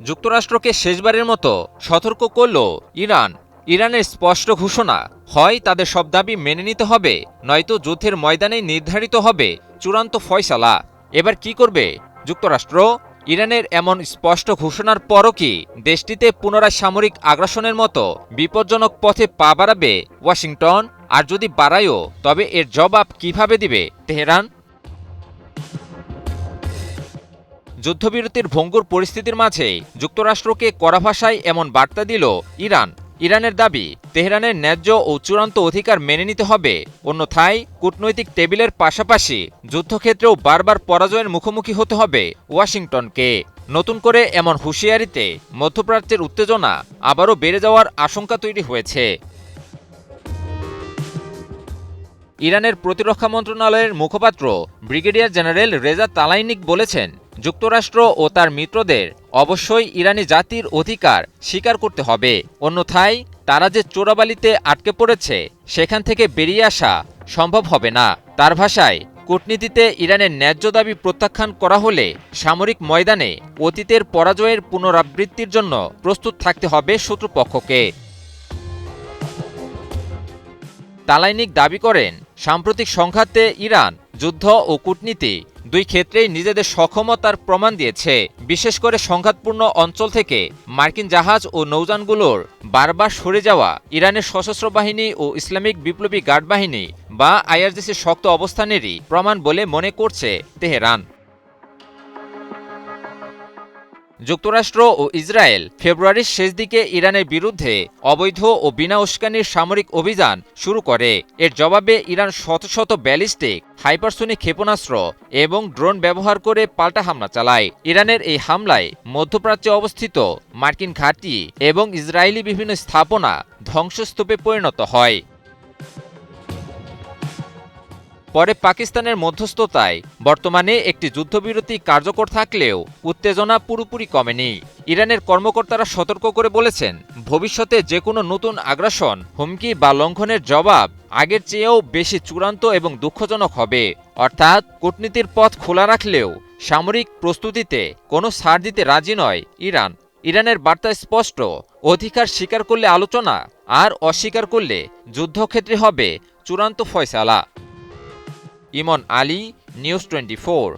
যুক্তরাষ্ট্রকে শেষবারের মতো সতর্ক করল ইরান। ইরানের স্পষ্ট ঘোষণা, হয় তাদের সব দাবি মেনে নিতে হবে, নয়তো যুদ্ধের ময়দানেই নির্ধারিত হবে চূড়ান্ত ফয়সালা। এবার কি করবে যুক্তরাষ্ট্র? ইরানের এমন স্পষ্ট ঘোষণার পরও কি দেশটিতে পুনরায় সামরিক আগ্রাসনের মতো বিপজ্জনক পথে পা বাড়াবে ওয়াশিংটন? আর যদি বাড়ায়ও, তবে এর জবাব কিভাবে দিবে তেহরান? যুদ্ধবিরতির ভঙ্গুর পরিস্থিতির মাঝে যুক্তরাষ্ট্রকে কড়া ভাষায় এমন বার্তা দিল ইরান। ইরানের দাবি, তেহরানের ন্যায্য ও চূড়ান্ত অধিকার মেনে নিতে হবে, অন্যথায় কূটনৈতিক টেবিলের পাশাপাশি যুদ্ধক্ষেত্রেও বারবার পরাজয়ের মুখোমুখি হতে হবে ওয়াশিংটনকে। নতুন করে এমন হুঁশিয়ারিতে মধ্যপ্রাচ্যের উত্তেজনা আবারও বেড়ে যাওয়ার আশঙ্কা তৈরি হয়েছে। ইরানের প্রতিরক্ষা মন্ত্রণালয়ের মুখপাত্র ব্রিগেডিয়ার জেনারেল রেজা তালাইনিক বলেছেন, যুক্তরাষ্ট্র ও তার মিত্রদের অবশ্যই ইরানি জাতির অধিকার স্বীকার করতে হবে, অন্যথায় তারা যে চোরাবালিতে আটকে পড়েছে সেখান থেকে বেরিয়ে আসা সম্ভব হবে না। তার ভাষায়, কূটনীতিতে ইরানের ন্যায্য দাবি প্রত্যাখ্যান করা হলে সামরিক ময়দানে অতীতের পরাজয়ের পুনরাবৃত্তির জন্য প্রস্তুত থাকতে হবে শত্রুপক্ষকে। তালাইনিক দাবি করেন, সাম্প্রতিক সংঘাতে ইরান যুদ্ধ ও কূটনীতি দুই ক্ষেত্রেই নিজেদের সক্ষমতার প্রমাণ দিয়েছে। বিশেষ করে সংঘাতপূর্ণ অঞ্চল থেকে মার্কিন জাহাজ ও নৌযানগুলোর বারবার সরে যাওয়া ইরানের সশস্ত্র বাহিনী ও ইসলামিক বিপ্লবী গার্ড বাহিনী বা আইআরজিসির শক্ত অবস্থানেরই প্রমাণ বলে মনে করছে তেহরান। যুক্তরাষ্ট্র ও ইসরায়েল ফেব্রুয়ারির শেষ দিকে ইরানের বিরুদ্ধে অবৈধ ও বিনা উস্কানির সামরিক অভিযান শুরু করে। এর জবাবে ইরান শত শত ব্যালিস্টিক, হাইপারসোনিক ক্ষেপণাস্ত্র এবং ড্রোন ব্যবহার করে পাল্টা হামলা চালায়। ইরানের এই হামলায় মধ্যপ্রাচ্যে অবস্থিত মার্কিন ঘাঁটি এবং ইসরায়েলি বিভিন্ন স্থাপনা ধ্বংসস্তূপে পরিণত হয়। পরে পাকিস্তানের মধ্যস্থতায় বর্তমানে একটি যুদ্ধবিরতি কার্যকর থাকলেও উত্তেজনা পুরোপুরি কমেনি। ইরানের কর্মকর্তারা সতর্ক করে বলেছেন, ভবিষ্যতে যে কোনো নতুন আগ্রাসন, হুমকি বা লঙ্ঘনের জবাব আগের চেয়েও বেশি চূড়ান্ত এবং দুঃখজনক হবে। অর্থাৎ কূটনীতির পথ খোলা রাখলেও সামরিক প্রস্তুতিতে কোনো ছাড় দিতে রাজি নয় ইরান। ইরানের বার্তা স্পষ্ট, অধিকার স্বীকার করলে আলোচনা, আর অস্বীকার করলে যুদ্ধক্ষেত্রে হবে চূড়ান্ত ফয়সালা। ইমন আলী, নিউজ 24।